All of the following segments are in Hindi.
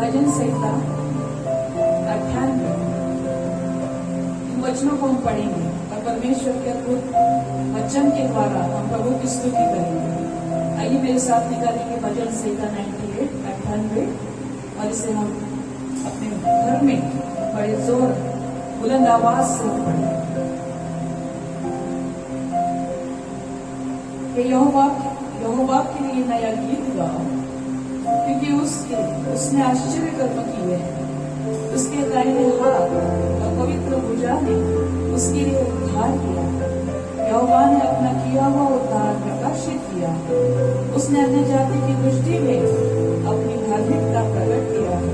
भजन संहिता 98 इन वचनों को हम पढ़ेंगे और परमेश्वर के अद्भुत वचन के द्वारा हम प्रभु की स्तुति करेंगे। आइए मेरे साथ निकालेंगे भजन संहिता 98 और इसे हम अपने घर में बड़े जोर बुलंद आवाज से पढ़ें। यहोवा के लिए नया गीत गाओ, क्योंकि उसने आश्चर्य कर्म किए हैं। उसके दाहिने हाथ और पवित्र भुजा ने उसके लिए उद्धार किया। यहोवा ने अपना किया हुआ उद्धार प्रकाशित किया। उसने अन्य जाति की दृष्टि में अपनी धार्मिकता प्रकट किया है।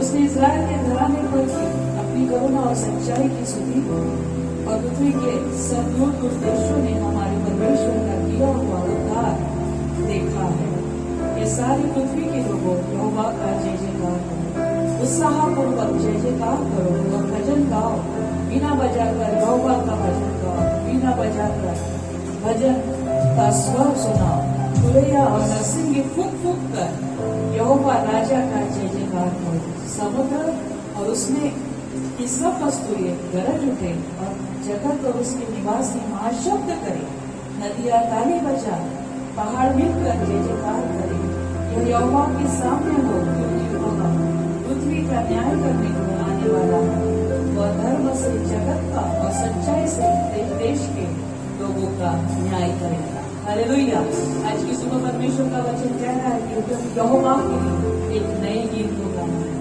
उसने इस्राएल के घराने पर की अपनी करुणा और सच्चाई की स्तुति और पृथ्वी के सब दूर दूर देशों ने हमारे परमेश्वर का किया हुआ उद्धार देखा है। ये सारी पृथ्वी के लोगों यहोवा का जय जयकार करो, उत्साहपूर्वक जय जयकार करो और भजन गाओ। बीना बजाकर यहोवा का भजन गाओ, बीना बजाकर भजन का स्वर सुनाओ। तुरैया और नरसिंगे फूंक फूंक कर यहोवा राजा का जय जयकार करो। समुद्र और उसमें की सब वस्तुएं गरज उठे और जगत और उसके निवासी महाशब्द करे। नदियां ताली बजा, पहाड़ मिलकर जय जयकार करे। यह यहोवा के सामने हो, क्योंकि वह पृथ्वी का न्याय करने को आने वाला है। वह धर्म से जगत का और सच्चाई से देश देश के लोगों का न्याय करेगा। हालेलुया। आज की सुबह परमेश्वर का वचन कह रहा है कि यहोवा के लिए एक नए गीत को गाना है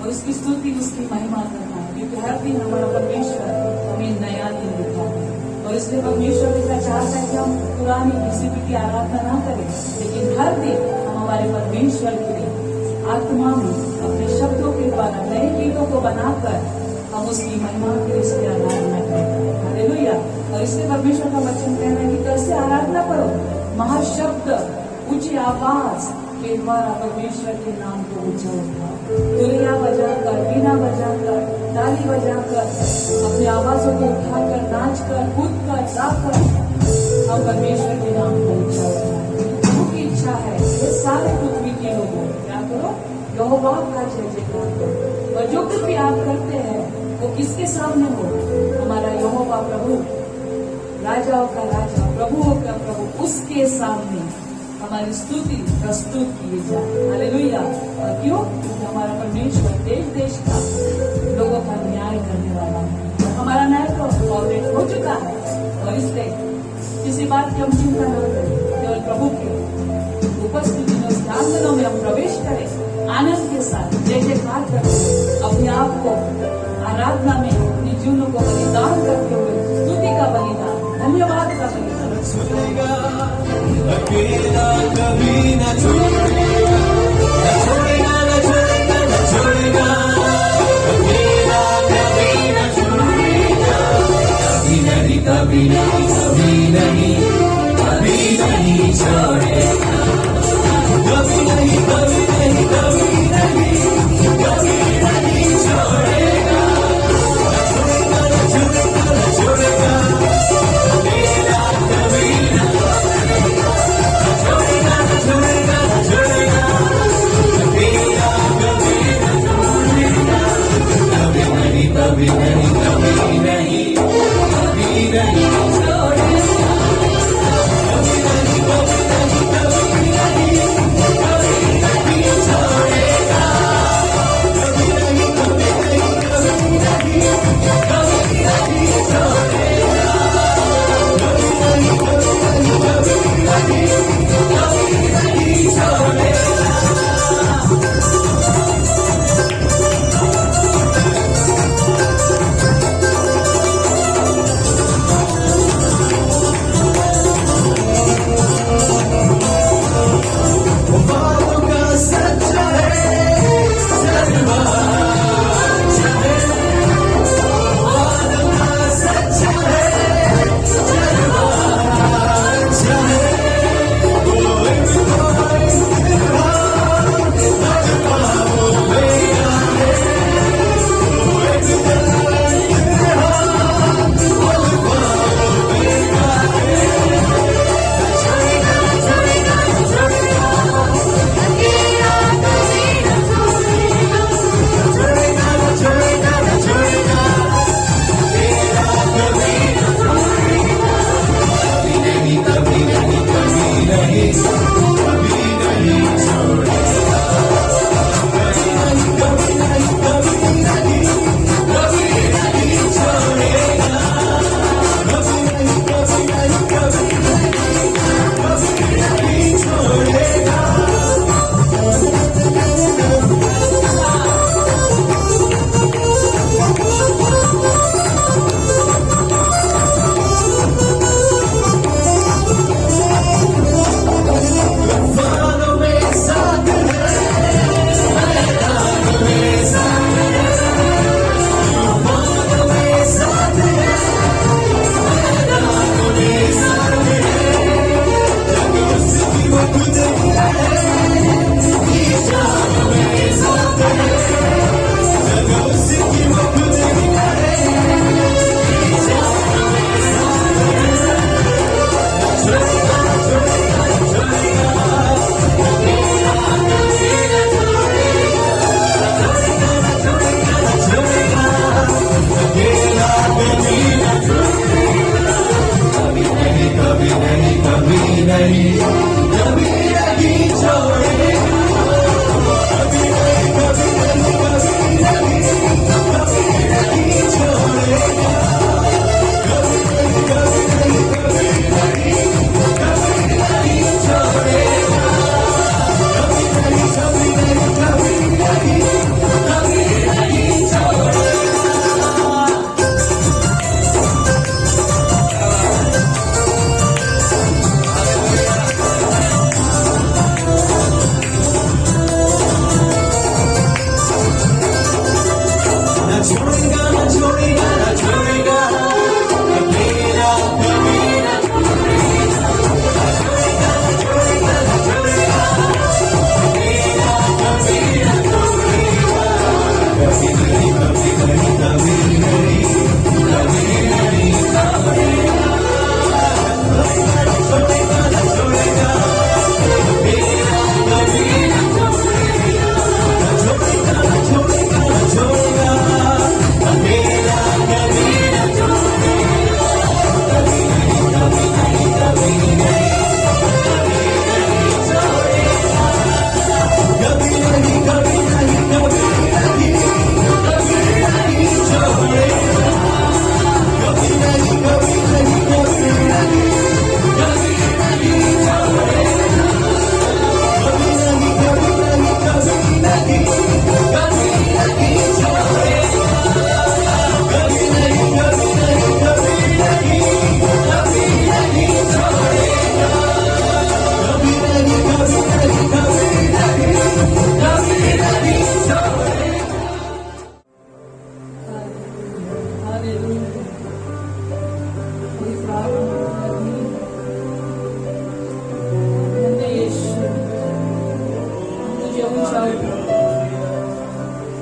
और उसकी स्तुति, उसकी महिमा करना है, क्योंकि हर दिन हमारा परमेश्वर हमें नया दिन देता है। और इसलिए परमेश्वर इतना चाहता है कि हम पुरानी किसी की आराधना ना करें, लेकिन हर दिन हम हमारे परमेश्वर के लिए आत्मा में अपने शब्दों के द्वारा नए गीतों को बनाकर हम उसकी महिमा के उसकी आराधना करें। हालेलुया। और इसलिए परमेश्वर का वचन कह रहा है कि कैसे आराधना करो, महाशब्द ऊंची आवाज के द्वारा परमेश्वर के नाम को ऊंचा उठाओ। तुरैया बजाकर, बीना बजाकर, ताली बजाकर, अपनी आवाजों को उठाकर, नाचकर, कूदकर, गाकर हम परमेश्वर के नाम को ऊंचा उठाएं। प्रभु की इच्छा है ये सारे पृथ्वी के लोगों क्या करो, यहोवा का जय जयकार करो। और जो कुछ भी आप करते हैं वो किसके सामने हो, हमारा यहोवा प्रभु, राजाओं का राजा, प्रभुओं का प्रभु, उसके सामने हमारी स्तुति प्रस्तुत किए जाए। हालेलुया। और क्यों? क्योंकि हमारा परमेश्वर देश देश का लोगों का न्याय करने वाला है और हमारा न्याय तो ऑलरेडी हो चुका है। और इसलिए किसी बात की हम चिंता न करें, केवल प्रभु के उपस्थिति में उसके आंगनों में हम प्रवेश करें, आनंद के साथ जय जयकार करें, अपने आप को आराधना में अपनी जीवनों को बलिदान करते हुए, स्तुति का बलिदान, धन्यवाद का बलिदान। अकेला कभी न छोड़ेगा, न छोड़ेगा, न छोड़ेगा, न छोड़ेगा। अकेला कभी न छोड़ेगा, कभी नहीं, कभी नहीं, कभी नहीं, कभी नहीं छोड़ेगा। कभी नहीं, कभी नहीं, कभी नहीं, कभी नहीं छोड़ेगा। न छोड़ेगा, न छोड़ेगा, न छोड़ेगा। अकेला कभी न छोड़ेगा, न छोड़ेगा, न छोड़ेगा।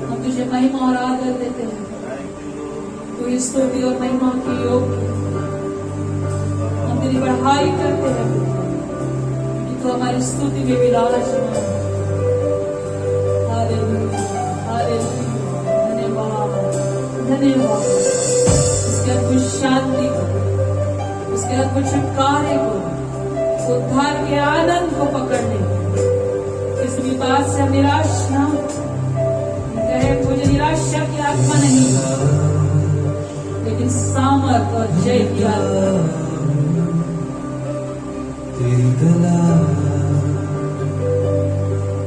हम तुझे महिमा और आदर देते हैं। तू इस स्तुति और महिमा की योग्य है। हम तेरी बढ़ाई करते हैं कि तू हमारी स्तुति में विराजमान है। हालेलुया, हालेलुया, धन्यवाद, धन्यवाद। उसके अद्भुत शांति को, उसके अद्भुत छुटकारे को, उद्धार के आनंद को पकड़ने को, किसी भी बात से हम निराश ना हो। कहे मुझे निराशा की आत्मा नहीं, लेकिन सामर्थ और जय की आत्मा। तेरी गला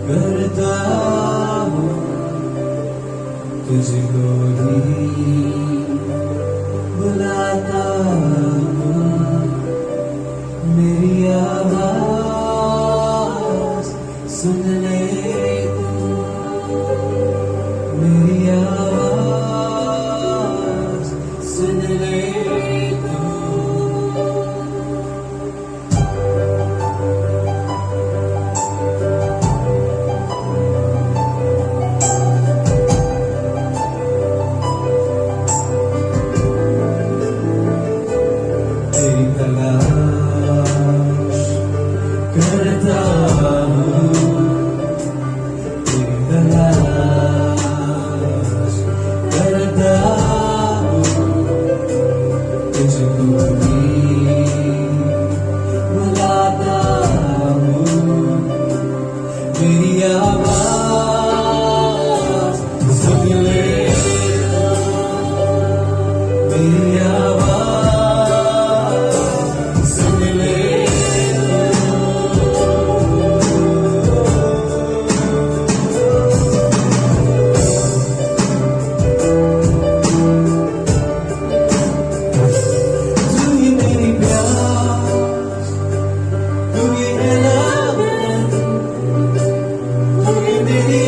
करता हूँ तुझको ही बुलाता हूँ, मेरी आवाज सुन ले तू, मेरी आवाज सुन ले तू। तेरी तलाश करता हूँ, तेरी तलाश करता हूँ, तुझको ही बुलाता हूँ, मेरी आवाज सुन ले, मेरी आवाज सुन ले। तू ही मेरी प्यास, तू ही है लगन, तू ही मेरी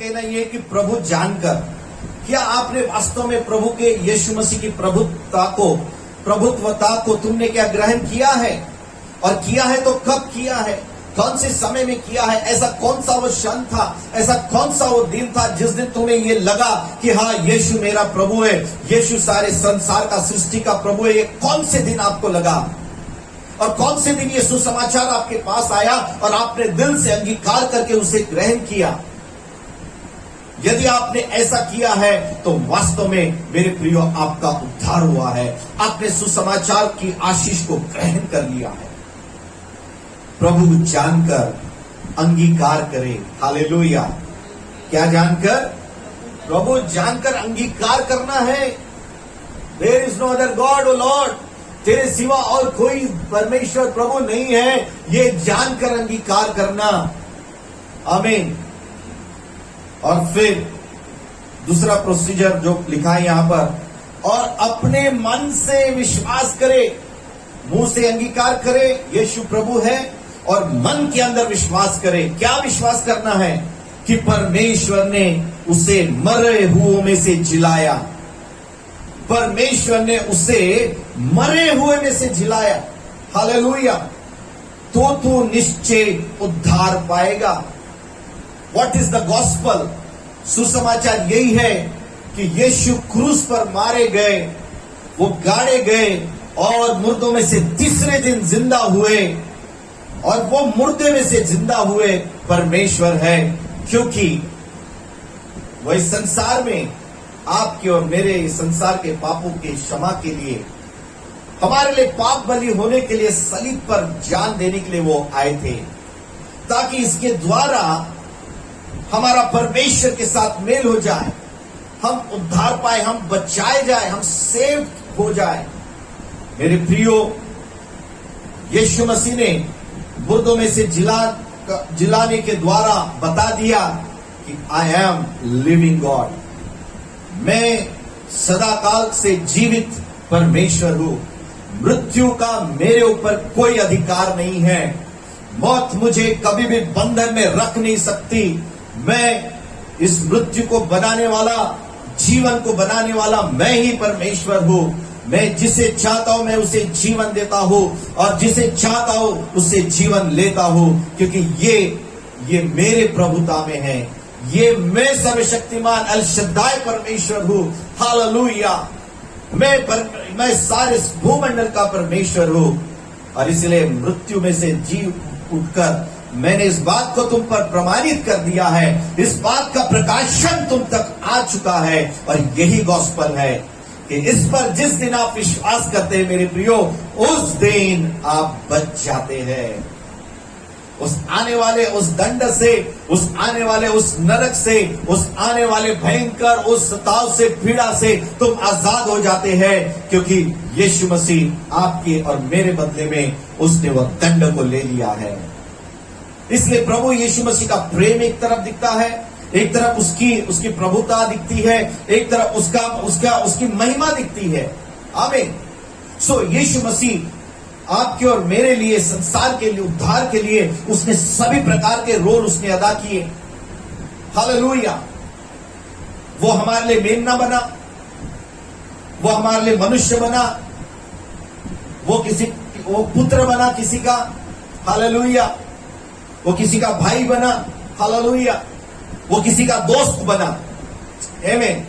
कहना यह है कि प्रभु जानकर, क्या आपने वास्तव में प्रभु के यीशु मसीह की प्रभुत्वता को तुमने क्या ग्रहण किया है? और किया है तो कब किया है? कौन से समय में किया है? ऐसा कौन सा वो क्षण था, ऐसा कौन सा वो दिन था जिस दिन तुम्हें ये लगा कि हाँ, यीशु मेरा प्रभु है, यीशु सारे संसार का, सृष्टि का प्रभु है? ये कौन से दिन आपको लगा? और कौन से दिन ये सुसमाचार आपके पास आया और आपने दिल से अंगीकार करके उसे ग्रहण किया? यदि आपने ऐसा किया है तो वास्तव में मेरे प्रियो आपका उद्धार हुआ है, आपने सुसमाचार की आशीष को ग्रहण कर लिया है। प्रभु जानकर अंगीकार करे। हालेलुया। क्या जानकर? प्रभु जानकर अंगीकार करना है। There is no other god O Lord, तेरे सिवा और कोई परमेश्वर प्रभु नहीं है, ये जानकर अंगीकार करना। आमीन। और फिर दूसरा प्रोसीजर जो लिखा है यहां पर, और अपने मन से विश्वास करे। मुंह से अंगीकार करे यीशु प्रभु है, और मन के अंदर विश्वास करे। क्या विश्वास करना है? कि परमेश्वर ने उसे मरे हुओं में से जिलाया। परमेश्वर ने उसे मरे हुए में से जिलाया। हालेलुया। तो तू निश्चय उद्धार पाएगा। What is the gospel? सुसमाचार यही है कि यीशु क्रूस पर मारे गए, वो गाड़े गए और मुर्दों में से तीसरे दिन जिंदा हुए, और वो मुर्दे में से जिंदा हुए परमेश्वर है, क्योंकि वह इस संसार में आपके और मेरे इस संसार के पापों के क्षमा के लिए, हमारे लिए पाप बलि होने के लिए सलीब पर जान देने के लिए वो आए थे, ताकि इसके द्वारा हमारा परमेश्वर के साथ मेल हो जाए, हम उद्धार पाए, हम बचाए जाए, हम सेव हो जाए। मेरे प्रियो, यीशु मसीह ने मुर्दों में से जिलाने के द्वारा बता दिया कि आई एम लिविंग गॉड, मैं सदाकाल से जीवित परमेश्वर हूं। मृत्यु का मेरे ऊपर कोई अधिकार नहीं है। मौत मुझे कभी भी बंधन में रख नहीं सकती। मैं इस मृत्यु को बनाने वाला, जीवन को बनाने वाला मैं ही परमेश्वर हूं। मैं जिसे चाहता हूं मैं उसे जीवन देता हूं, और जिसे चाहता हूं उससे जीवन लेता हूं, क्योंकि ये मेरे प्रभुता में है। ये मैं सर्वशक्तिमान अल शद्दाई परमेश्वर हूं। हालेलुया। मैं सारे भूमंडल का परमेश्वर हूं, और इसलिए मृत्यु में से जी उठकर मैंने इस बात को तुम पर प्रमाणित कर दिया है। इस बात का प्रकाशन तुम तक आ चुका है, और यही गॉस्पल है कि इस पर जिस दिन आप विश्वास करते हैं मेरे प्रियो, उस दिन आप बच जाते हैं। उस आने वाले उस दंड से, उस आने वाले उस नरक से, उस आने वाले भयंकर उस सताव से, पीड़ा से तुम आजाद हो जाते हैं, क्योंकि यीशु मसीह आपके और मेरे बदले में उसने वह दंड को ले लिया है। इसलिए प्रभु यीशु मसीह का प्रेम एक तरफ दिखता है, एक तरफ उसकी प्रभुता दिखती है, एक तरफ उसकी महिमा दिखती है। आमीन। सो यीशु मसीह आपके और मेरे लिए, संसार के लिए, उद्धार के लिए उसने सभी प्रकार के रोल उसने अदा किए। हालेलुया। वो हमारे लिए मेमना बना, वो हमारे लिए मनुष्य बना, वो पुत्र बना किसी का। हालेलुया। वो किसी का भाई बना। हालेलुया। वो किसी का दोस्त बना। आमीन।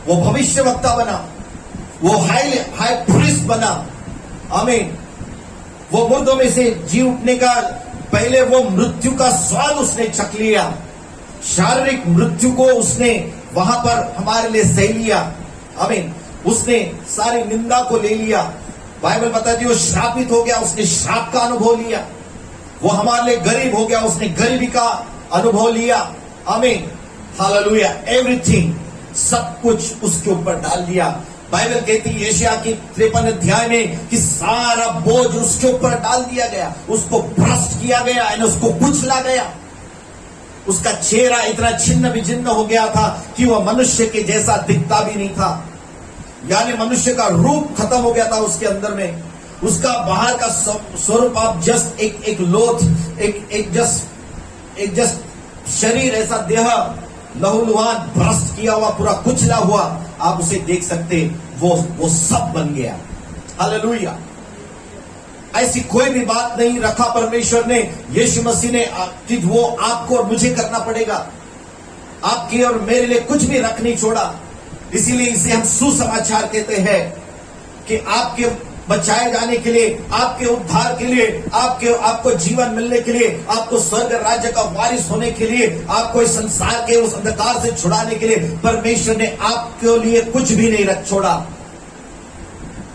वो भविष्यवक्ता बना, वो हाई प्रीस्ट बना। आमीन। वो मुर्दों में से जी उठने का पहले वो मृत्यु का स्वाद उसने चख लिया, शारीरिक मृत्यु को उसने वहां पर हमारे लिए सह लिया। आमीन। उसने सारी निंदा को ले लिया। बाइबल बताती है वो श्रापित हो गया, उसने श्राप का अनुभव लिया। वो हमारे लिए गरीब हो गया, उसने गरीबी का अनुभव लिया। आमीन। हालेलुया। एवरीथिंग, सब कुछ उसके ऊपर डाल दिया। बाइबल कहती है यशायाह की 53 अध्याय में कि सारा बोझ उसके ऊपर डाल दिया गया, उसको भ्रष्ट किया गया, उसको कुचला गया। उसका चेहरा इतना छिन्न विचिन्न हो गया था कि वह मनुष्य के जैसा दिखता भी नहीं था, यानी मनुष्य का रूप खत्म हो गया था उसके अंदर में। उसका बाहर का स्वरूप आप जस्ट एक लोथ, एक जस्ट शरीर, ऐसा देह लहूलुहान, भ्रष्ट किया हुआ, पूरा कुचला हुआ, आप उसे देख सकते, वो सब बन गया। हालेलुया। ऐसी कोई भी बात नहीं रखा परमेश्वर ने, यीशु मसीह ने, कि वो आपको और मुझे करना पड़ेगा। आपके और मेरे लिए कुछ भी रख नहीं छोड़ा। इसीलिए इसे हम सुसमाचार कहते हैं कि आपके बचाए जाने के लिए, आपके उद्धार के लिए, आपको जीवन मिलने के लिए, आपको स्वर्ग राज्य का वारिस होने के लिए, आपको इस संसार के उस अंधकार से छुड़ाने के लिए परमेश्वर ने आपके लिए कुछ भी नहीं रख छोड़ा।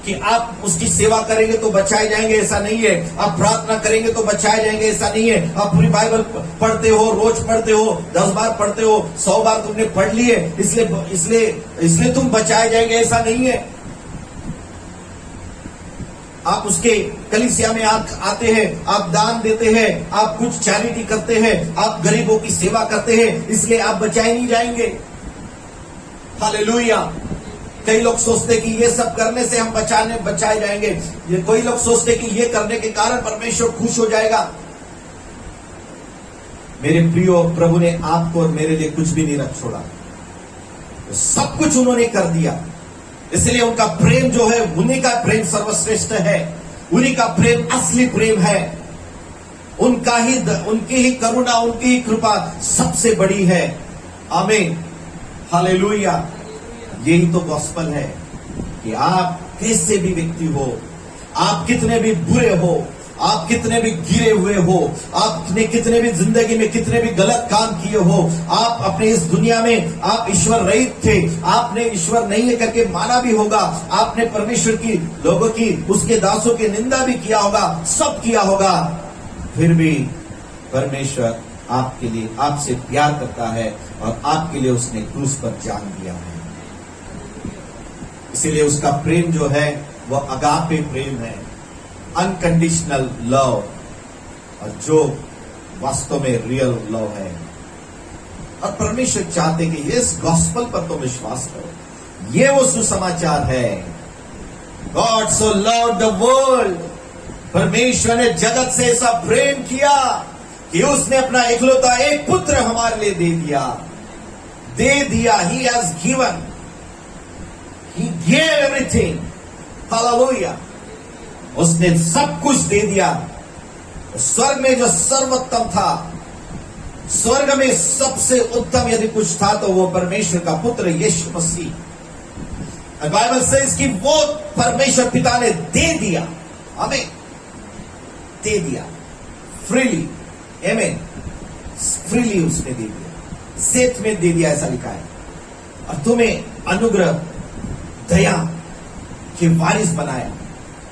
कि आप उसकी सेवा करेंगे तो बचाए जाएंगे, ऐसा नहीं है। आप प्रार्थना करेंगे तो बचाए जाएंगे, ऐसा नहीं है। आप पूरी बाइबल पढ़ते हो, रोज पढ़ते हो, 10 बार पढ़ते हो, 100 बार तुमने पढ़ लिए, इसलिए तुम बचाए जाएंगे, ऐसा नहीं है। आप उसके कलीसिया में आते हैं, आप दान देते हैं, आप कुछ चैरिटी करते हैं, आप गरीबों की सेवा करते हैं, इसलिए आप बचाए नहीं जाएंगे। हालेलुया। कई लोग सोचते कि ये सब करने से हम बचाए जाएंगे। कोई लोग सोचते कि ये करने के कारण परमेश्वर खुश हो जाएगा। मेरे प्रियो, प्रभु ने आपको और मेरे लिए कुछ भी नहीं रख छोड़ा, सब कुछ उन्होंने कर दिया। इसलिए उनका प्रेम जो है, उन्हीं का प्रेम सर्वश्रेष्ठ है, उन्हीं का प्रेम असली प्रेम है। उनकी ही करुणा, उनकी ही कृपा सबसे बड़ी है। आमीन। हालेलुया। यही तो गॉस्पल है कि आप कैसे भी व्यक्ति हो, आप कितने भी बुरे हो, आप कितने भी गिरे हुए हो, आपने कितने भी जिंदगी में कितने भी गलत काम किए हो, आप अपने इस दुनिया में आप ईश्वर रहित थे, आपने ईश्वर नहीं है करके माना भी होगा, आपने परमेश्वर की, लोगों की, उसके दासों की निंदा भी किया होगा, सब किया होगा, फिर भी परमेश्वर आपके लिए, आपसे प्यार करता है और आपके लिए उसने क्रूस पर जान दिया है। इसीलिए उसका प्रेम जो है वो अगापे प्रेम है, अनकंडीशनल लव, और जो वास्तव में रियल लव है। और परमेश्वर चाहते कि इस गॉस्पल पर तो विश्वास करो। ये वो सुसमाचार है। God so loved the world, परमेश्वर ने जगत से ऐसा प्रेम किया कि उसने अपना इकलौता एक पुत्र हमारे लिए दे दिया। He has given, he gave everything. Hallelujah. उसने सब कुछ दे दिया। स्वर्ग में जो सर्वोत्तम था, स्वर्ग में सबसे उत्तम यदि कुछ था तो वो परमेश्वर का पुत्र यीशु मसीह। बाइबल से इसकी वो परमेश्वर पिता ने दे दिया, हमें दे दिया फ्रीली। आमीन। फ्रीली उसने दे दिया, सेत में दे दिया, ऐसा लिखा है। और तुम्हें अनुग्रह, दया के वारिस बनाया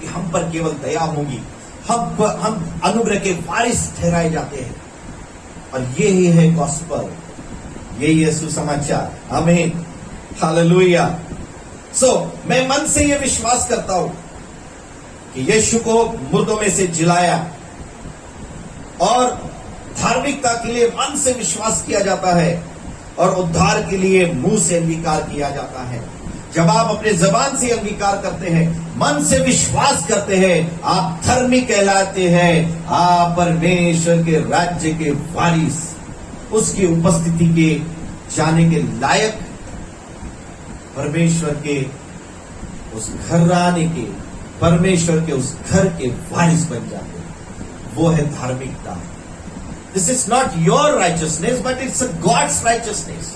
कि हम पर केवल दया होगी, हम अनुग्रह के वारिस ठहराए जाते हैं। और ये ही है गॉस्पल, यही है सुसमाचार। आमीन। हालेलुया। मैं मन से ये विश्वास करता हूं कि यीशु को मुर्दों में से जिलाया, और धार्मिकता के लिए मन से विश्वास किया जाता है, और उद्धार के लिए मुंह से अंगीकार किया जाता है। जब आप अपने जबान से अंगीकार करते हैं, मन से विश्वास करते हैं, आप धर्मी कहलाते हैं। आप परमेश्वर के राज्य के वारिस, उसकी उपस्थिति के जाने के लायक, परमेश्वर के उस घराने के, परमेश्वर के उस घर के वारिस बन जाते हैं। वो है धार्मिकता। This is not your righteousness but it's God's righteousness.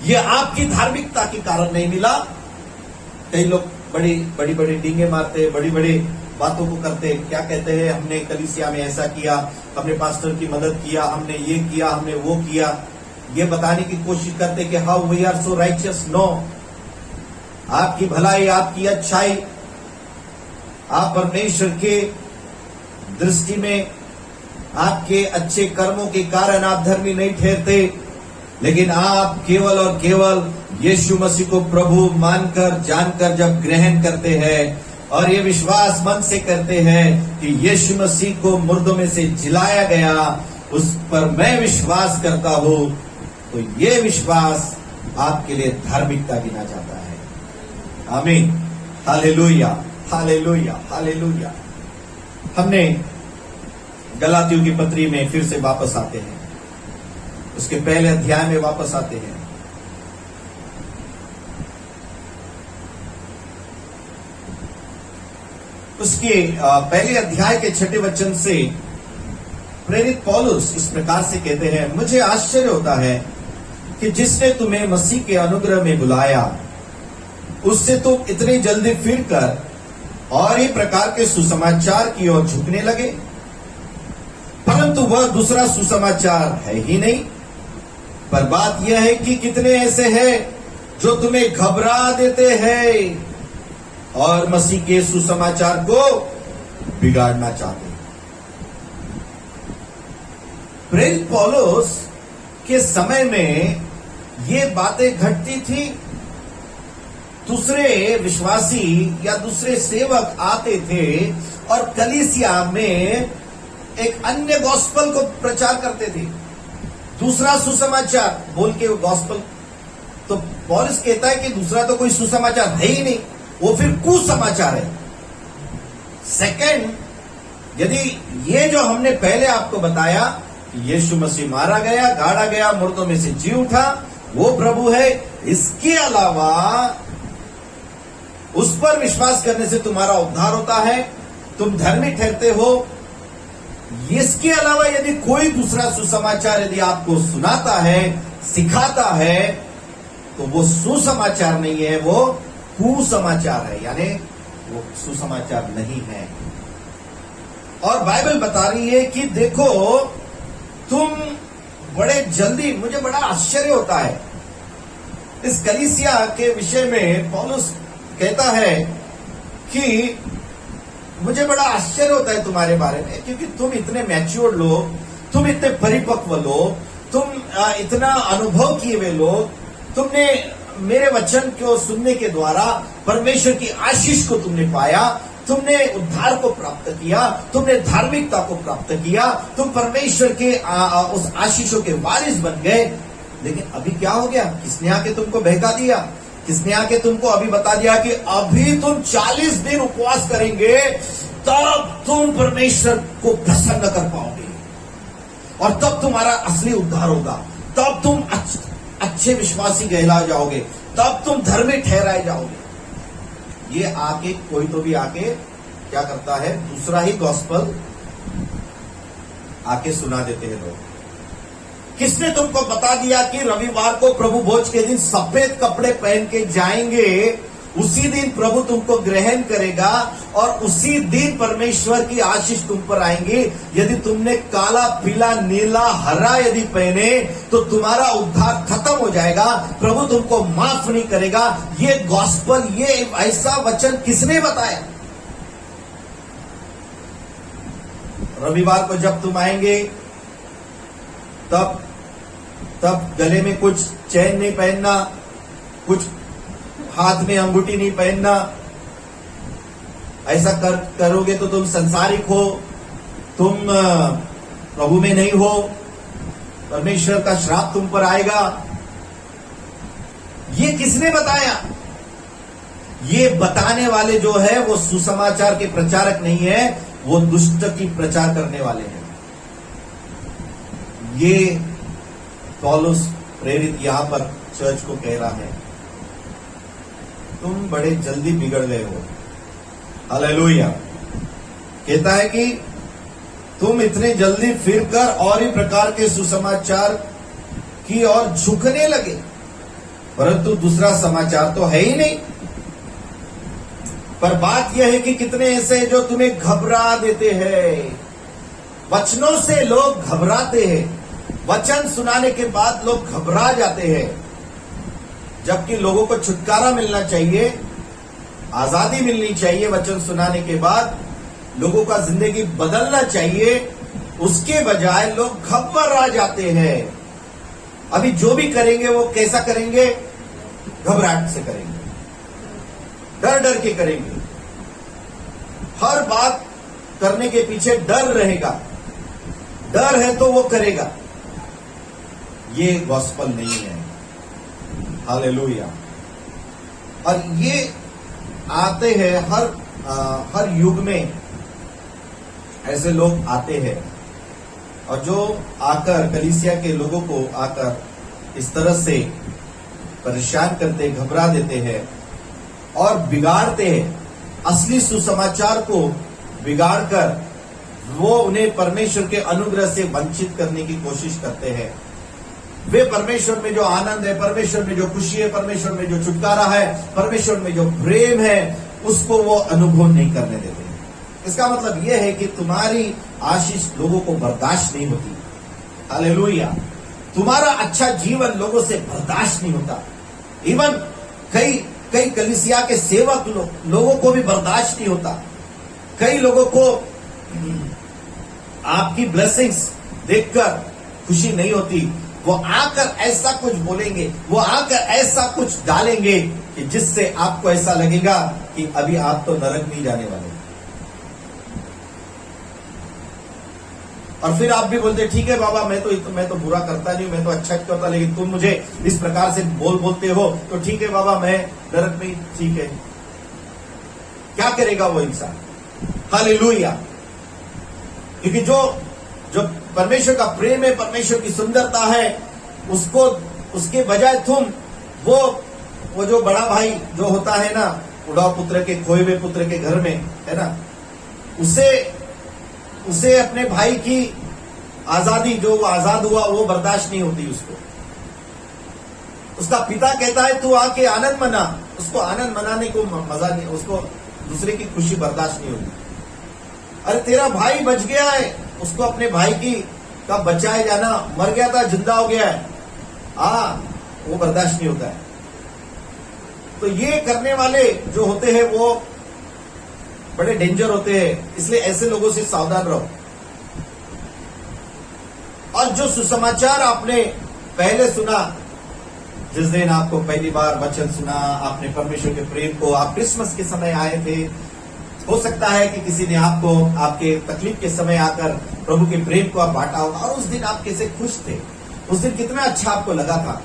ये आपकी धार्मिकता के कारण नहीं मिला। कई लोग बड़ी डींगे मारते हैं, बड़ी बड़ी बातों को करते हैं। क्या कहते हैं, हमने कलीसिया में ऐसा किया, हमने पास्टर की मदद किया, हमने ये किया, हमने वो किया। ये बताने की कोशिश करते कि how we are so righteous. No, आपकी भलाई, आपकी अच्छाई, आप परमेश्वर के दृष्टि में आपके अच्छे कर्मों के कारण आप धर्मी नहीं ठहरते, लेकिन आप केवल और केवल यीशु मसीह को प्रभु मानकर, जानकर जब ग्रहण करते हैं और ये विश्वास मन से करते हैं कि यीशु मसीह को मुर्दों में से जिलाया गया, उस पर मैं विश्वास करता हूं, तो ये विश्वास आपके लिए धार्मिकता गिना जाता है। आमीन। Hallelujah, hallelujah, hallelujah. हमने गलातियों की पत्री में फिर से वापस आते हैं। उसके पहले अध्याय में वापस आते हैं। उसके पहले अध्याय के 6 वचन से प्रेरित पौलुस इस प्रकार से कहते हैं, मुझे आश्चर्य होता है कि जिसने तुम्हें मसीह के अनुग्रह में बुलाया उससे तुम इतनी जल्दी फिरकर और ही प्रकार के सुसमाचार की ओर झुकने लगे, परंतु वह दूसरा सुसमाचार है ही नहीं। पर बात यह है कि कितने ऐसे हैं जो तुम्हें घबरा देते हैं और मसीह के सुसमाचार को बिगाड़ना चाहते हैं। प्रेरित पौलुस के समय में ये बातें घटती थी। दूसरे विश्वासी या दूसरे सेवक आते थे और कलीसिया में एक अन्य गॉस्पल को प्रचार करते थे, दूसरा सुसमाचार बोल के वो गॉस्पल। तो पौलुस कहता है कि दूसरा तो कोई सुसमाचार है ही नहीं, वो फिर कुसमाचार है। सेकंड, यदि ये जो हमने पहले आपको बताया कि यीशु मसीह मारा गया, गाड़ा गया, मुर्दों में से जी उठा, वो प्रभु है, इसके अलावा उस पर विश्वास करने से तुम्हारा उद्धार होता है, तुम धर्मी ठहरते हो, इसके अलावा यदि कोई दूसरा सुसमाचार यदि आपको सुनाता है, सिखाता है, तो वो सुसमाचार नहीं है, वो कुसमाचार है, यानी वो सुसमाचार नहीं है। और बाइबल बता रही है कि देखो तुम बड़े जल्दी, मुझे बड़ा आश्चर्य होता है इस कलीसिया के विषय में। पौलुस कहता है कि मुझे बड़ा आश्चर्य होता है तुम्हारे बारे में, क्योंकि तुम इतने मैच्योर लोग, तुम इतने परिपक्व लोग, तुम इतना अनुभव किए हुए लोग, तुमने मेरे वचन को सुनने के द्वारा परमेश्वर की आशीष को तुमने पाया, तुमने उद्धार को प्राप्त किया, तुमने धार्मिकता को प्राप्त किया, तुम परमेश्वर के उस आशीषों के वारिस बन गए। लेकिन अभी क्या हो गया? किसने आके तुमको बहका दिया? किसने आके तुमको अभी बता दिया कि अभी तुम 40 दिन उपवास करेंगे तब तुम परमेश्वर को प्रसन्न कर पाओगे और तब तुम्हारा असली उद्धार होगा, तब तुम अच्छे विश्वासी कहला जाओगे, तब तुम धर्मी ठहराए जाओगे। ये आके कोई तो भी आके क्या करता है, दूसरा ही गॉस्पल आके सुना देते हैं लोग। किसने तुमको बता दिया कि रविवार को प्रभु भोज के दिन सफेद कपड़े पहन के जाएंगे, उसी दिन प्रभु तुमको ग्रहण करेगा और उसी दिन परमेश्वर की आशीष तुम पर आएंगी। यदि तुमने काला, पीला, नीला, हरा यदि पहने तो तुम्हारा उद्धार खत्म हो जाएगा, प्रभु तुमको माफ नहीं करेगा। ये गॉस्पल, ये ऐसा वचन किसने बताया? रविवार को जब तुम आएंगे तब गले में कुछ चैन नहीं पहनना, कुछ हाथ में अंगूठी नहीं पहनना। ऐसा करोगे तो तुम संसारिक हो, तुम प्रभु में नहीं हो, परमेश्वर का श्राप तुम पर आएगा। ये किसने बताया? ये बताने वाले जो है वो सुसमाचार के प्रचारक नहीं है, वो दुष्ट की प्रचार करने वाले हैं। ये पौलुस प्रेरित यहां पर चर्च को कह रहा है, तुम बड़े जल्दी बिगड़ गए हो। हालेलुया। कहता है कि तुम इतने जल्दी फिरकर और ही प्रकार के सुसमाचार की ओर झुकने लगे, परंतु दूसरा समाचार तो है ही नहीं। पर बात यह है कि कितने ऐसे हैं जो तुम्हें घबरा देते हैं। वचनों से लोग घबराते हैं, वचन सुनाने के बाद लोग घबरा जाते हैं, जबकि लोगों को छुटकारा मिलना चाहिए, आजादी मिलनी चाहिए। वचन सुनाने के बाद लोगों का जिंदगी बदलना चाहिए, उसके बजाय लोग घबरा जाते हैं। अभी जो भी करेंगे वो कैसा करेंगे? घबराहट से करेंगे, डर डर के करेंगे। हर बात करने के पीछे डर रहेगा, डर है तो वो करेगा। ये गॉस्पल नहीं है। हालेलुया। और ये आते हैं हर युग में ऐसे लोग आते हैं और जो आकर कलीसिया के लोगों को आकर इस तरह से परेशान करते, घबरा देते हैं और बिगाड़ते हैं, असली सुसमाचार को बिगाड़कर वो उन्हें परमेश्वर के अनुग्रह से वंचित करने की कोशिश करते हैं। वे परमेश्वर में जो आनंद है, परमेश्वर में जो खुशी है, परमेश्वर में जो छुटकारा है, परमेश्वर में जो प्रेम है, उसको वो अनुभव नहीं करने देते। इसका मतलब यह है कि तुम्हारी आशीष लोगों को बर्दाश्त नहीं होती। हालेलुया। तुम्हारा अच्छा जीवन लोगों से बर्दाश्त नहीं होता। इवन कई कलीसिया के सेवक लोगों को भी बर्दाश्त नहीं होता। कई लोगों को आपकी ब्लेसिंग्स देखकर खुशी नहीं होती। वो आकर ऐसा कुछ बोलेंगे, वो आकर ऐसा कुछ डालेंगे कि जिससे आपको ऐसा लगेगा कि अभी आप तो नरक नहीं जाने वाले। और फिर आप भी बोलते ठीक है बाबा, मैं तो बुरा करता नहीं, मैं तो अच्छा करता, लेकिन तुम मुझे इस प्रकार से बोलते हो तो ठीक है बाबा, मैं नरक में, ठीक है। क्या करेगा वो इंसान? हालेलुया। क्योंकि जो परमेश्वर का प्रेम है, परमेश्वर की सुंदरता है, उसके बजाय तुम वो जो बड़ा भाई जो होता है ना, उड़ाव पुत्र के, खोए हुए पुत्र के घर में है ना, उसे अपने भाई की आजादी, जो वो आजाद हुआ, वो बर्दाश्त नहीं होती उसको। उसका पिता कहता है तू आके आनंद मना, उसको आनंद मनाने को मजा नहीं, उसको दूसरे की खुशी बर्दाश्त नहीं होती। अरे तेरा भाई बच गया है, उसको अपने भाई का बचाए जाना, मर गया था जिंदा हो गया है, वो बर्दाश्त नहीं होता है। तो ये करने वाले जो होते हैं वो बड़े डेंजर होते हैं, इसलिए ऐसे लोगों से सावधान रहो। और जो सुसमाचार आपने पहले सुना, जिस दिन आपको पहली बार वचन सुना, आपने परमेश्वर के प्रेम को, आप क्रिसमस के समय आए थे, हो सकता है कि किसी ने आपको आपके तकलीफ के समय आकर प्रभु के प्रेम को आप बांटा होगा, और उस दिन आप कैसे खुश थे, उस दिन कितना अच्छा आपको लगा था,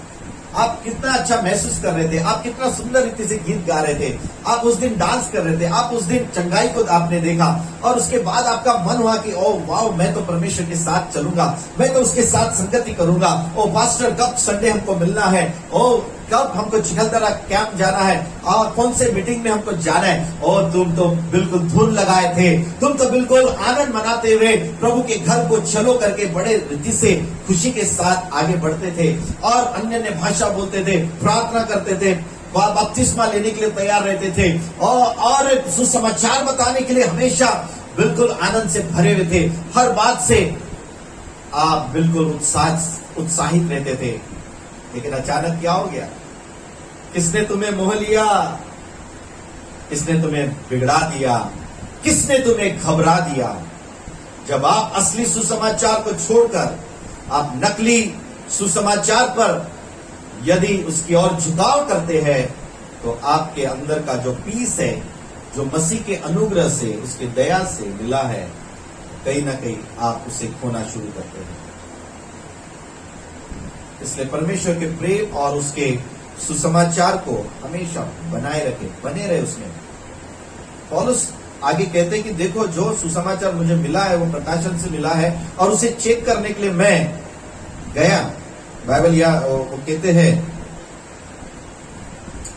आप कितना अच्छा महसूस कर रहे थे, आप कितना सुंदर रीति से गीत गा रहे थे, आप उस दिन डांस कर रहे थे, आप उस दिन चंगाई को आपने देखा, और उसके बाद आपका मन हुआ कि ओ वाओ, मैं तो परमेश्वर के साथ चलूंगा, मैं तो उसके साथ संगति करूंगा। ओ पास्टर, कब संडे हमको मिलना है, ओ कब हमको चिखलदरा कैंप जाना है, और कौन से मीटिंग में हमको जाना है। और तुम तो बिल्कुल धुन लगाए थे, तुम तो बिल्कुल आनंद मनाते हुए प्रभु के घर को चलो करके बड़े रीति से खुशी के साथ आगे बढ़ते थे, और अन्य भाषा बोलते थे, प्रार्थना करते थे, बपतिस्मा लेने के लिए तैयार रहते थे, और सुसमाचार बताने के लिए हमेशा बिल्कुल आनंद से भरे हुए थे। हर बात से आप बिल्कुल उत्साहित रहते थे। लेकिन अचानक क्या हो गया? किसने तुम्हें मोह लिया? किसने तुम्हें बिगड़ा दिया? किसने तुम्हें घबरा दिया? जब आप असली सुसमाचार को छोड़कर आप नकली सुसमाचार पर यदि उसकी ओर झुकाव करते हैं, तो आपके अंदर का जो पीस है, जो मसीह के अनुग्रह से, उसके दया से मिला है, कहीं ना कहीं आप उसे खोना शुरू करते हैं। इसलिए परमेश्वर के प्रेम और उसके सुसमाचार को हमेशा बनाए रखे, बने रहे उसमें। पौलुस आगे कहते हैं कि देखो, जो सुसमाचार मुझे मिला है वो प्रकाशन से मिला है, और उसे चेक करने के लिए मैं गया। बाइबल या वो कहते हैं,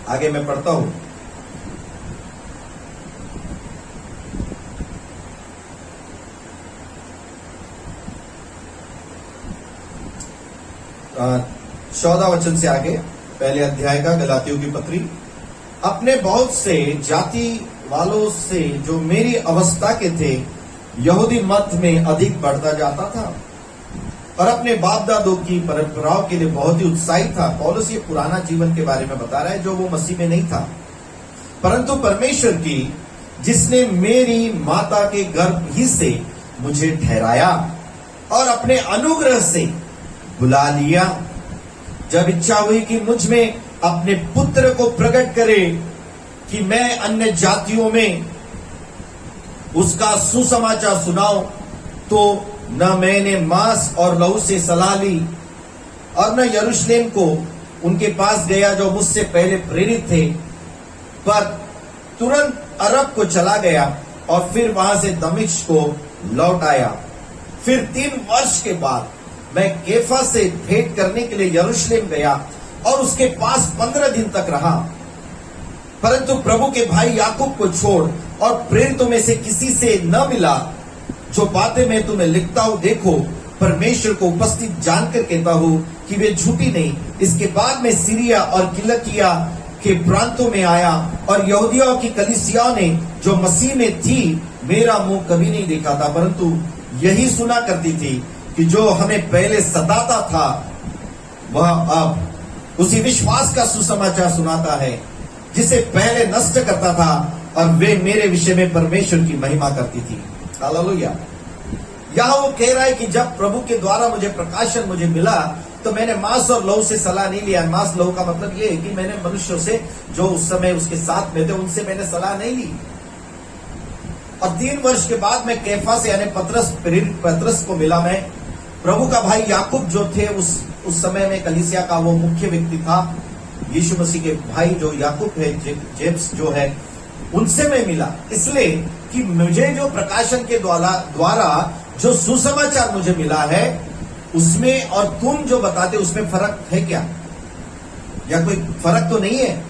आगे मैं पढ़ता हूं, चौदह वचन से आगे, पहले अध्याय का गलातियों की पत्री। अपने बहुत से जाति वालों से जो मेरी अवस्था के थे, यहूदी मत में अधिक बढ़ता जाता था, और अपने बाप दादों की परंपराओं के लिए बहुत ही उत्साहित था। पौलुस ये पुराना जीवन के बारे में बता रहा है, जो वो मसीह में नहीं था, परंतु परमेश्वर की, जिसने मेरी माता के गर्भ ही से मुझे ठहराया और अपने अनुग्रह से बुला लिया, जब इच्छा हुई कि मुझ में अपने पुत्र को प्रकट करे, कि मैं अन्य जातियों में उसका सुसमाचार सुनाऊं, तो न मैंने मांस और लहू से सलाह ली, और न यरूशलेम को उनके पास गया जो मुझसे पहले प्रेरित थे, पर तुरंत अरब को चला गया, और फिर वहां से दमिश्क को लौट आया। फिर 3 वर्ष के बाद मैं केफा से भेंट करने के लिए यरूशलेम गया और उसके पास 15 दिन तक रहा। परंतु प्रभु के भाई याकूब को छोड़ और प्रेरितों में से किसी से न मिला। जो बातें मैं तुम्हें लिखता हूं, देखो, परमेश्वर को उपस्थित जानकर कहता हूं कि वे झूठी नहीं। इसके बाद मैं सीरिया और किलिकिया के प्रांतों में आया और यहूदियों की कलीसियाओं ने जो मसीह में थी मेरा मुंह कभी नहीं देखा था, परंतु यही सुना करती थी कि जो हमें पहले सताता था वह अब उसी विश्वास का सुसमाचार सुनाता है जिसे पहले नष्ट करता था, और वे मेरे विषय में परमेश्वर की महिमा करती थी। हालेलुया। यहां वो कह रहा है कि जब प्रभु के द्वारा मुझे मिला तो मैंने मांस और लहू से सलाह नहीं लिया। मांस लहू का मतलब ये है कि मैंने मनुष्यों से जो उस समय उसके साथ में थे उनसे मैंने सलाह नहीं ली। और 3 वर्ष के बाद मैं कैफा से यानी पतरस को मिला। मैं प्रभु का भाई याकूब जो थे उस समय में कलीसिया का वो मुख्य व्यक्ति था। यीशु मसीह के भाई जो याकूब है, जेम्स जो है, उनसे मैं मिला। इसलिए कि मुझे जो प्रकाशन के द्वारा जो सुसमाचार मुझे मिला है उसमें और तुम जो बताते उसमें फर्क है क्या, या कोई फर्क तो नहीं है?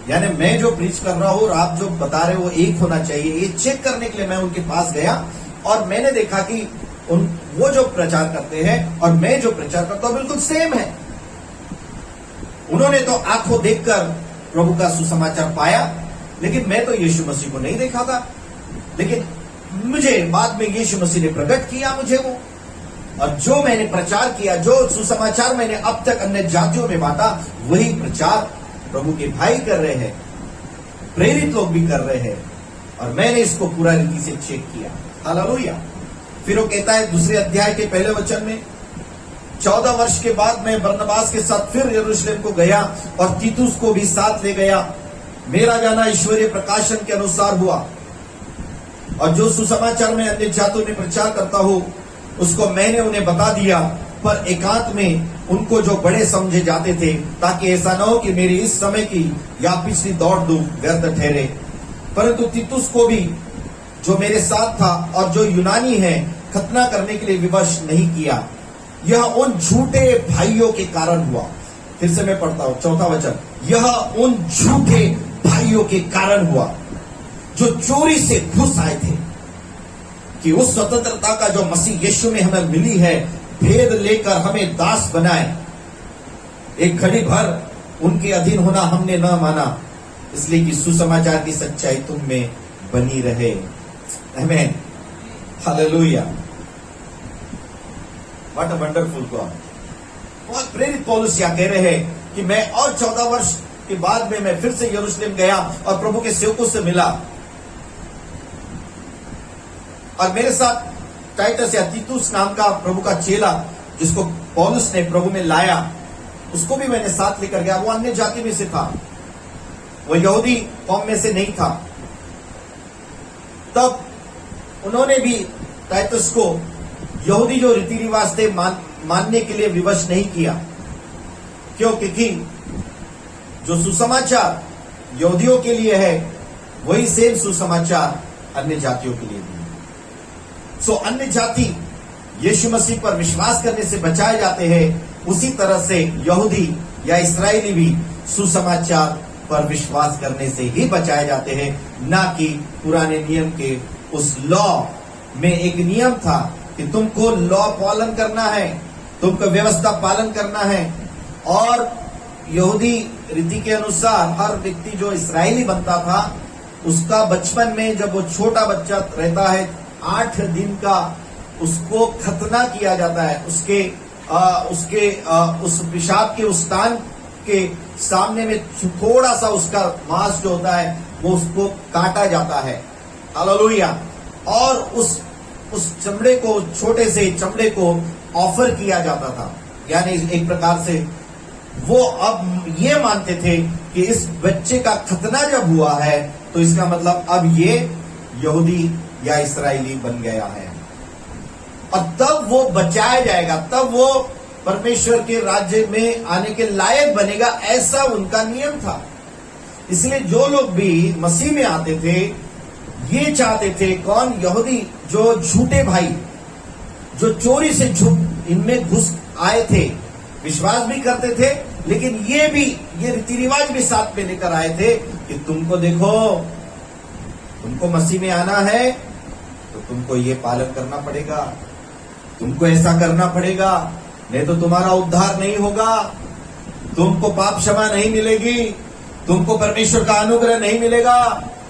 यानी मैं जो प्रीच कर रहा हूं और आप जो बता रहे हो वो एक होना चाहिए। ये चेक करने के लिए मैं उनके पास गया और मैंने देखा कि वो जो प्रचार करते हैं और मैं जो प्रचार करता हूं बिल्कुल सेम है। उन्होंने तो आंखों देखकर प्रभु का सुसमाचार पाया, लेकिन मैं तो यीशु मसीह को नहीं देखा था। लेकिन मुझे बाद में यीशु मसीह ने प्रकट किया मुझे वो, और जो मैंने प्रचार किया, जो सुसमाचार मैंने अब तक अन्य जातियों में बांटा, वही प्रचार प्रभु के भाई कर रहे हैं, प्रेरित लोग भी कर रहे हैं, और मैंने इसको पूरा रीति से चेक किया। हालेलुया। फिर वो कहता है 2 अध्याय के पहले वचन में, 14 वर्ष के बाद मैं बरनबास के साथ फिर यरूशलेम को गया और तीतुस को भी साथ ले गया। मेरा जाना ईश्वरीय प्रकाशन के अनुसार हुआ, और जो सुसमाचार में अन्य जातियों में प्रचार करता हूं उसको मैंने उन्हें बता दिया, पर एकांत में उनको जो बड़े समझे जाते थे, ताकि ऐसा न हो कि मेरी इस समय की या पिछली दौड़ व्यर्थ ठहरे। परंतु तीतुस को भी जो मेरे साथ था और जो यूनानी है खतना करने के लिए विवश नहीं किया। यह उन झूठे भाइयों के कारण हुआ। फिर से मैं पढ़ता हूं 4वां वचन, यह उन झूठे भाइयों के कारण हुआ जो चोरी से घुस आए थे, कि उस स्वतंत्रता का जो मसीह यीशु में हमें मिली है भेद लेकर हमें दास बनाए। एक घड़ी भर उनके अधीन होना हमने न माना, इसलिए कि सुसमाचार की सच्चाई तुम में बनी रहे। आमीन। Hallelujah. What a wonderful God. और प्रेरित पौलुस क्या कह रहे हैं कि मैं और 14 वर्ष के बाद में मैं फिर से यरूशलेम गया और प्रभु के सेवकों से मिला, और मेरे साथ टाइटस या तीतुस नाम का प्रभु का चेला जिसको पौलुस ने प्रभु में लाया, उसको भी मैंने साथ लेकर गया। वो अन्य जाति में से था, वो यहूदी कौम में से नहीं था। तब उन्होंने भी टाइटस को यहूदी जो रीति रिवाज थे मानने के लिए विवश नहीं किया। क्यों? क्योंकि जो सुसमाचार यहूदियों के लिए है वही सेम सुसमाचार अन्य जातियों के लिए भी। सो अन्य जाति यीशु मसीह पर विश्वास करने से बचाए जाते हैं, उसी तरह से यहूदी या इस्राएली भी सुसमाचार पर विश्वास करने से ही बचाए जाते हैं, ना कि पुराने नियम के उस लॉ में एक नियम था कि तुमको लॉ पालन करना है, तुमको व्यवस्था पालन करना है। और यहूदी रीति के अनुसार हर व्यक्ति जो इस्राएली बनता था उसका बचपन में जब वो छोटा बच्चा रहता है 8 दिन का उसको खतना किया जाता है। उस पेशाब के उस स्थान के सामने में थोड़ा सा उसका मांस जो होता है वो उसको काटा जाता है। हालेलुया। और उस चमड़े को, छोटे से चमड़े को ऑफर किया जाता था। यानी एक प्रकार से वो अब ये मानते थे कि इस बच्चे का खतना जब हुआ है तो इसका मतलब अब ये यहूदी या इस्राएली बन गया है, और तब वो बचाया जाएगा, तब वो परमेश्वर के राज्य में आने के लायक बनेगा, ऐसा उनका नियम था। इसलिए जो लोग भी मसीह में आते थे ये चाहते थे, कौन? यहूदी जो झूठे भाई जो चोरी से झुक इनमें घुस आए थे, विश्वास भी करते थे, लेकिन ये रीति रिवाज भी साथ में लेकर आए थे कि तुमको देखो, तुमको मसीह में आना है तो तुमको ये पालन करना पड़ेगा, तुमको ऐसा करना पड़ेगा, नहीं तो तुम्हारा उद्धार नहीं होगा, तुमको पाप क्षमा नहीं मिलेगी, तुमको परमेश्वर का अनुग्रह नहीं मिलेगा,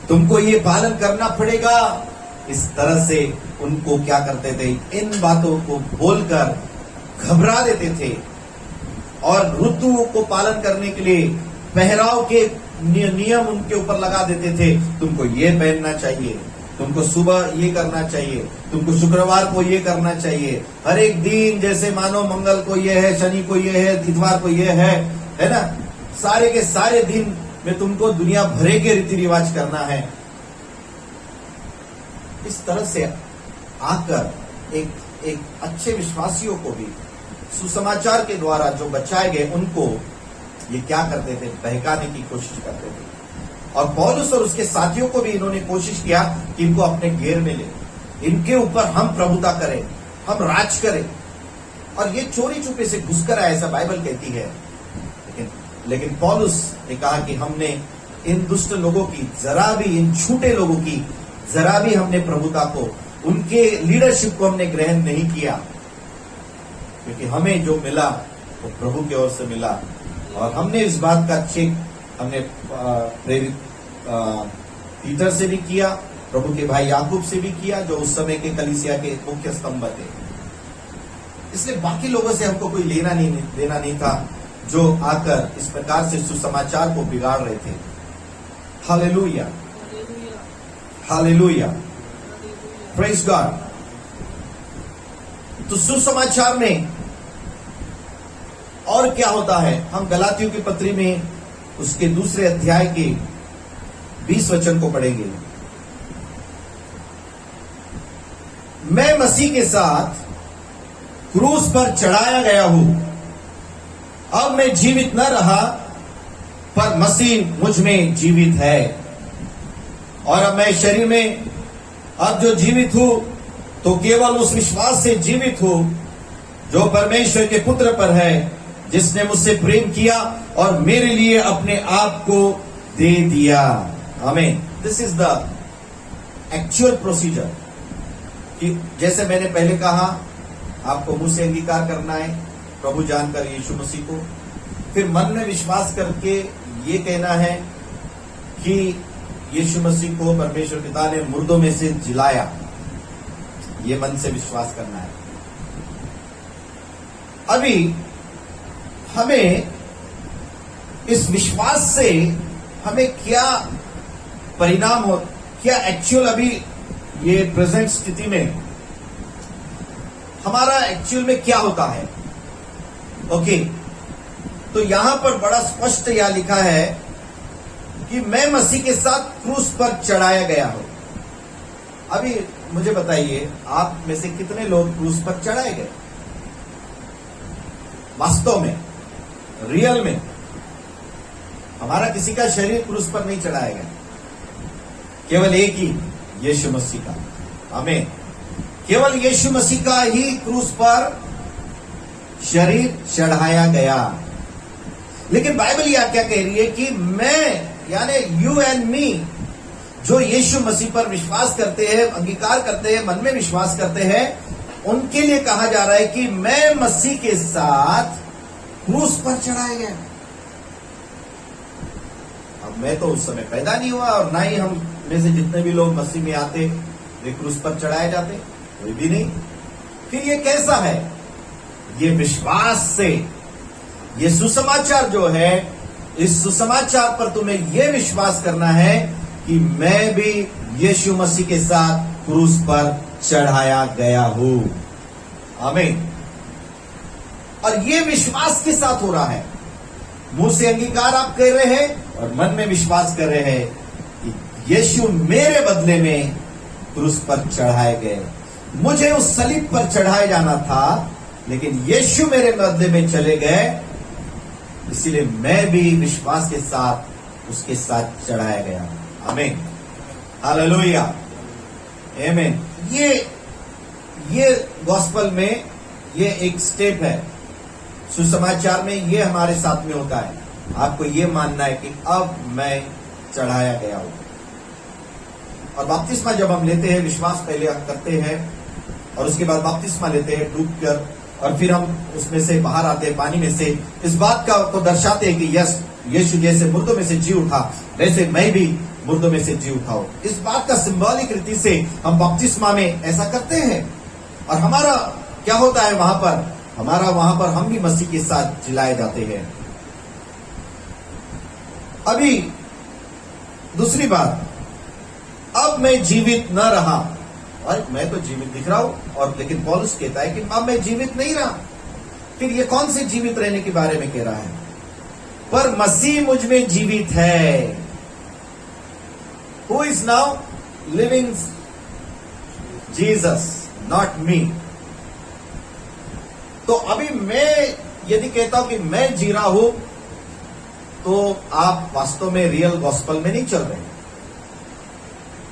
तुमको ये पालन करना पड़ेगा। इस तरह से उनको क्या करते थे, इन बातों को बोलकर घबरा देते थे और ऋतुओं को पालन करने के लिए पहराव के नियम उनके ऊपर लगा देते थे। तुमको ये पहनना चाहिए, तुमको सुबह ये करना चाहिए, तुमको शुक्रवार को ये करना चाहिए, हर एक दिन जैसे मानो मंगल को ये है, शनि को ये है, इतवार को ये है ना, सारे के सारे दिन में तुमको दुनिया भरे के रीति रिवाज करना है। इस तरह से आकर एक अच्छे विश्वासियों को भी सुसमाचार के द्वारा जो बचाए गए, उनको ये क्या करते थे, बहकाने की कोशिश करते थे। और पौलुस और उसके साथियों को भी इन्होंने कोशिश किया कि इनको अपने घेर में ले, इनके ऊपर हम प्रभुता करें, हम राज करें। और ये चोरी छुपे से घुसकर आया, ऐसा बाइबल कहती है। लेकिन पौलुस ने कहा कि हमने इन दुष्ट लोगों की जरा भी, इन झूठे लोगों की जरा भी हमने प्रभुता को, उनके लीडरशिप को हमने ग्रहण नहीं किया, क्योंकि हमें जो मिला वो प्रभु की ओर से मिला। और हमने इस बात का चेक हमने प्रेरित पीटर से भी किया, प्रभु के भाई याकूब से भी किया, जो उस समय के कलीसिया के मुख्य स्तंभ थे। इसलिए बाकी लोगों से हमको कोई लेना नहीं देना नहीं था, जो आकर इस प्रकार से सुसमाचार को बिगाड़ रहे थे। Hallelujah, hallelujah, praise God. तो सुसमाचार में और क्या होता है, हम गलातियों की पत्री में उसके दूसरे अध्याय के 20 वचन को पढ़ेंगे। मैं मसीह के साथ क्रूस पर चढ़ाया गया हूं, अब मैं जीवित न रहा, पर मसीह मुझ में जीवित है। और अब मैं शरीर में अब जो जीवित हूं, तो केवल उस विश्वास से जीवित हूं जो परमेश्वर के पुत्र पर है, जिसने मुझसे प्रेम किया और मेरे लिए अपने आप को दे दिया। आमीन। This is the actual procedure. कि जैसे मैंने पहले कहा, आपको मुंह से अंगीकार करना है प्रभु जानकर यीशु मसीह को, फिर मन में विश्वास करके ये कहना है कि यीशु मसीह को परमेश्वर पिता ने मुर्दों में से जिलाया, ये मन से विश्वास करना है। अभी हमें इस विश्वास से हमें क्या परिणाम हो, क्या एक्चुअल अभी ये प्रेजेंट स्थिति में हमारा एक्चुअल में क्या होता है। ओके, तो यहां पर बड़ा स्पष्ट यह लिखा है कि मैं मसीह के साथ क्रूस पर चढ़ाया गया हूं। अभी मुझे बताइए, आप में से कितने लोग क्रूस पर चढ़ाए गए वास्तव में, रियल में? हमारा किसी का शरीर क्रूस पर नहीं चढ़ाया गया, केवल एक ही, यीशु मसीह का। आमीन। केवल यीशु मसीह का ही क्रूस पर शरीर चढ़ाया गया। लेकिन बाइबल यह क्या कह रही है कि मैं, यानी यू एंड मी, जो यीशु मसीह पर विश्वास करते हैं, अंगीकार करते हैं, मन में विश्वास करते हैं, उनके लिए कहा जा रहा है कि मैं मसीह के साथ क्रूस पर चढ़ाया गया। अब मैं तो उस समय पैदा नहीं हुआ, और ना ही हम में से जितने भी लोग मसीह में आते वे क्रूस पर चढ़ाए जाते, कोई भी नहीं। फिर ये कैसा है? ये विश्वास से, ये सुसमाचार जो है, इस सुसमाचार पर तुम्हें यह विश्वास करना है कि मैं भी यीशु मसीह के साथ क्रूस पर चढ़ाया गया हूं। आमीन। और ये विश्वास के साथ हो रहा है, मुंह से अंगीकार आप कर रहे हैं और मन में विश्वास कर रहे हैं कि यीशु मेरे बदले में क्रूस पर चढ़ाए गए। मुझे उस सलीब पर चढ़ाया जाना था, लेकिन यीशु मेरे बदले में चले गए, इसीलिए मैं भी विश्वास के साथ उसके साथ चढ़ाया गया। आमीन, हालेलुया, आमीन। ये गॉस्पल में ये एक स्टेप है, सुसमाचार में ये हमारे साथ में होता है। आपको ये मानना है कि अब मैं चढ़ाया गया हूं। और बपतिस्मा जब हम लेते हैं, विश्वास पहले हम करते हैं और उसके बाद बपतिस्मा लेते हैं डूब कर, और फिर हम उसमें से बाहर आते हैं पानी में से, इस बात का को दर्शाते हैं कि यस, यीशु जैसे मुर्दों में से जी उठा, वैसे मैं भी मुर्दों में से जी उठाओ। इस बात का सिंबॉलिक रीति से हम बपतिस्मा में ऐसा करते हैं। और हमारा क्या होता है वहां पर, हमारा वहां पर हम भी मसीह के साथ जिलाए जाते हैं। अभी दूसरी बात, अब मैं जीवित न रहा, और मैं तो जीवित दिख रहा हूं, और लेकिन पौलुस कहता है कि अब मैं जीवित नहीं रहा। फिर ये कौन से जीवित रहने के बारे में कह रहा है? पर मसीह मुझ में जीवित है। Who is now living? Jesus, not me. तो अभी मैं यदि कहता हूं कि मैं जी रहा हूं, तो आप वास्तव में रियल गॉस्पल में नहीं चल रहे।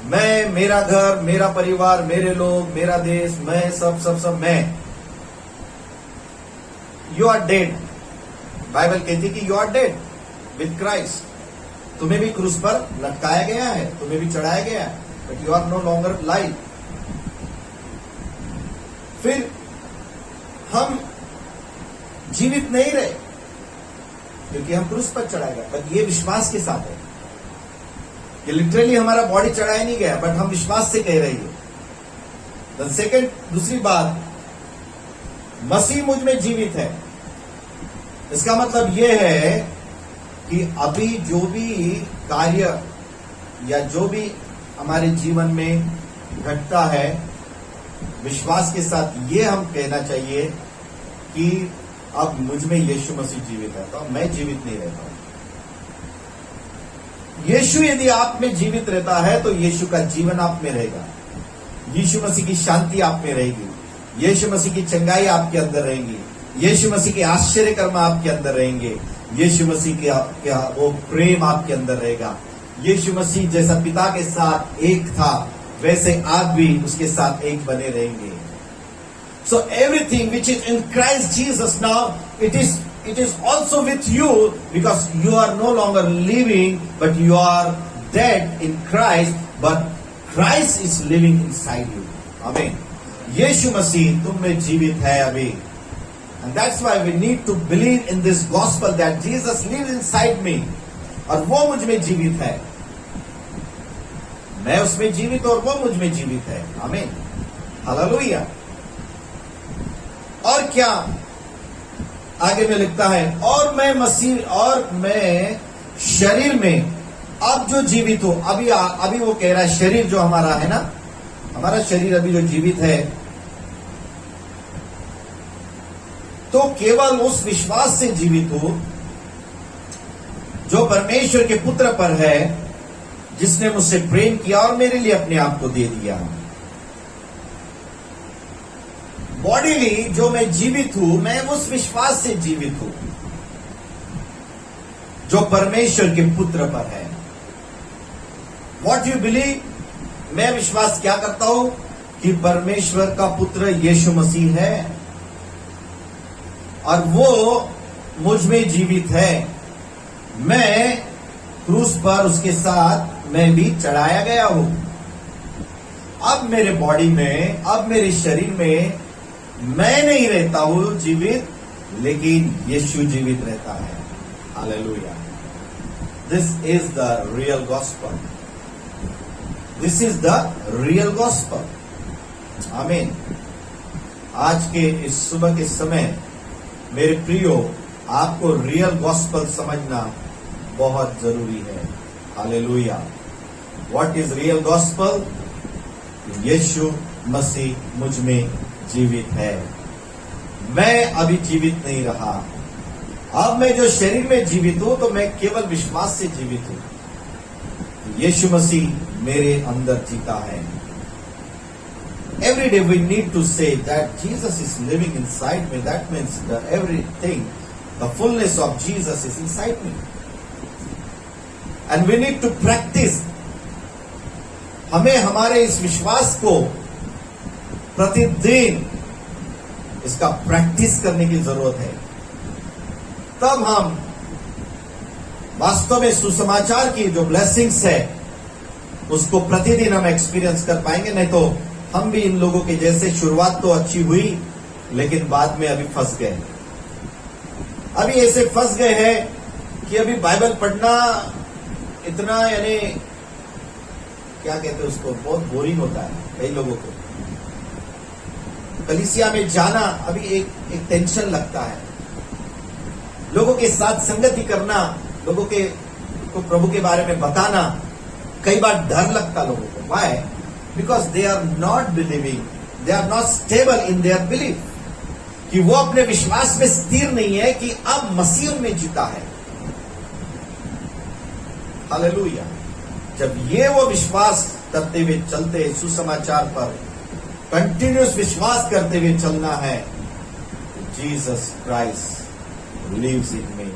मैं, मेरा घर, मेरा परिवार, मेरे लोग, मेरा देश, मैं, सब मैं। You are dead. बाइबल कहती है कि you are dead with Christ. तुम्हें भी क्रूस पर लटकाया गया है, तुम्हें भी चढ़ाया गया है, but you are no longer live. फिर हम जीवित नहीं रहे क्योंकि हम क्रूस पर चढ़ाए गए, बट ये विश्वास के साथ है। ये लिटरली हमारा बॉडी चढ़ाया नहीं गया, बट हम विश्वास से कह रहे हैं। सेकंड, दूसरी बात, मसीह मुझ में जीवित है। इसका मतलब यह है कि अभी जो भी कार्य या जो भी हमारे जीवन में घटता है, विश्वास के साथ ये हम कहना चाहिए कि अब मुझ में यीशु मसीह जीवित है, तो मैं जीवित नहीं रहता हूं। यीशु यदि आप में जीवित रहता है तो यीशु का जीवन आप में रहेगा, यीशु मसीह की शांति आप में रहेगी, यीशु मसीह की चंगाई आपके अंदर रहेंगी, यीशु मसीह के आश्चर्य कर्म आपके अंदर रहेंगे, यीशु मसीह के वो प्रेम आपके अंदर रहेगा। यीशु मसीह जैसा पिता के साथ एक था, वैसे आप भी उसके साथ एक बने रहेंगे। So everything which is in Christ Jesus now, it is also with you, because you are no longer living, but you are dead in Christ, but Christ is living inside you. Amen. यीशु मसीह तुम में जीवित है अभी, and that's why we need to believe in this gospel that Jesus lives inside me, और वो मुझ में जीवित है, मैं उसमें जीवित और वो मुझ में जीवित है। आमीन, हालेलुया। और क्या आगे में लिखता है, और मैं मसीह और मैं शरीर में अब जो जीवित हो। अभी वो कह रहा है शरीर जो हमारा है ना, हमारा शरीर अभी जो जीवित है, तो केवल उस विश्वास से जीवित हो जो परमेश्वर के पुत्र पर है, जिसने मुझसे प्रेम किया और मेरे लिए अपने आप को दे दिया। बॉडीली जो मैं जीवित हूं, मैं उस विश्वास से जीवित हूं जो परमेश्वर के पुत्र पर है। What you believe? मैं विश्वास क्या करता हूं कि परमेश्वर का पुत्र यीशु मसीह है और वो मुझ में जीवित है। मैं क्रूस पर उसके साथ मैं भी चढ़ाया गया हूं। अब मेरे बॉडी में, अब मेरे शरीर में मैं नहीं रहता हूं जीवित, लेकिन यीशु जीवित रहता है। Hallelujah. This is the real gospel. This is the real gospel. आमीन। आज के इस सुबह के समय मेरे प्रियो, आपको रियल गॉस्पल समझना बहुत जरूरी है। Hallelujah. What is real gospel? Yeshu Masih मुझ में जीवित है। मैं अभी जीवित नहीं रहा। अब मैं जो शरीर में जीवित हूं, तो मैं केवल विश्वास से जीवित हूं। यीशु मसीह मेरे अंदर जीता है। Every day we need to say that Jesus is living inside me. That means that everything, the fullness of Jesus is inside me. And we need to practice. हमें हमारे इस विश्वास को प्रतिदिन इसका प्रैक्टिस करने की जरूरत है। तब हम वास्तव में सुसमाचार की जो ब्लेसिंग्स है उसको प्रतिदिन हम एक्सपीरियंस कर पाएंगे। नहीं तो हम भी इन लोगों के जैसे, शुरुआत तो अच्छी हुई लेकिन बाद में अभी फंस गए। अभी ऐसे फंस गए हैं कि अभी बाइबल पढ़ना इतना, यानी क्या कहते हैं उसको, बहुत बोरिंग होता है कई लोगों को। कलीसिया में जाना अभी एक टेंशन लगता है। लोगों के साथ संगति करना, लोगों के को प्रभु के बारे में बताना कई बार डर लगता लोगों को। Why? Because they are not believing, they are not stable in their belief, कि वो अपने विश्वास में स्थिर नहीं है कि अब मसीह में जीता है। हालेलुया। जब ये वो विश्वास करते हुए चलते हैं, सुसमाचार पर कंटिन्यूस विश्वास करते हुए चलना है, Jesus Christ lives in me.